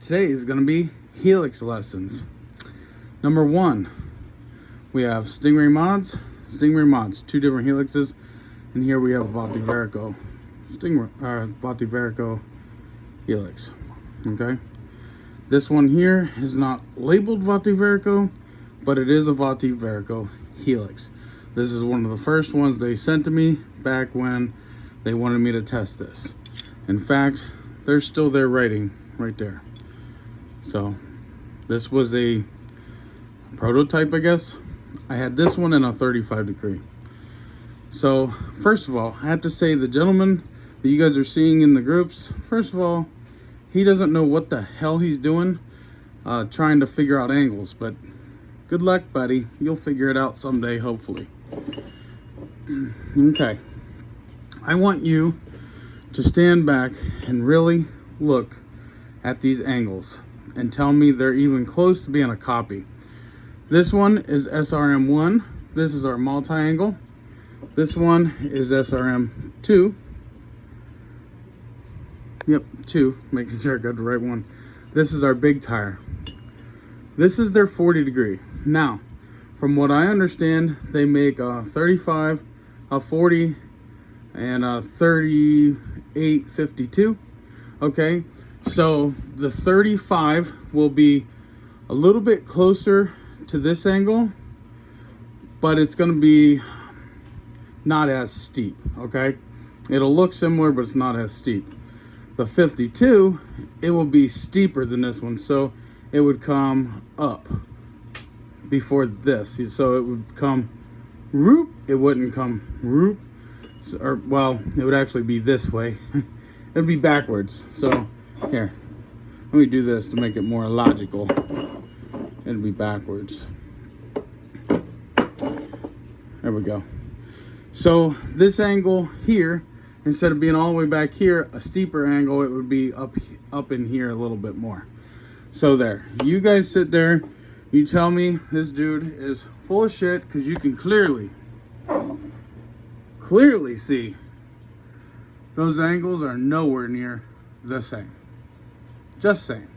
Today is going to be helix lessons. Number one, we have Stingray mods, two different helixes, and here we have Vaughti Varikko, Vaughti Varikko helix. Okay, this one here is not labeled Vaughti Varikko, but it is a Vaughti Varikko helix. This is one of the first ones they sent to me back when they wanted me to test this. In fact, there's still their writing right there. So this was a prototype, I guess. I had this one in a 35 degree. So first of all, I have to say the gentleman that you guys are seeing in the groups, first of all, he doesn't know what the hell he's doing trying to figure out angles, but good luck, buddy. You'll figure it out someday, hopefully. Okay, I want you to stand back and really look at these angles and tell me they're even close to being a copy. This one is SRM1. This is our multi-angle. This one is SRM2. Yep, 2, making sure I got the right one. This is our big tire. This is their 40 degree. Now, from what I understand, they make a 35, a 40, and a 3852. Okay, so the 35 will be a little bit closer to this angle, but it's going to be not as steep. Okay, it'll look similar, but it's not as steep. The 52, it will be steeper than this one, so it would come up before this, so it would come roop, it wouldn't come roop, so, or well, it would actually be this way. It would be backwards. So here, let me do this to make it more logical. It'll be backwards. There we go. So this angle here, instead of being all the way back here, a steeper angle, it would be up in here a little bit more. So there, you guys sit there, you tell me this dude is full of shit, because you can clearly see those angles are nowhere near the same. Just saying.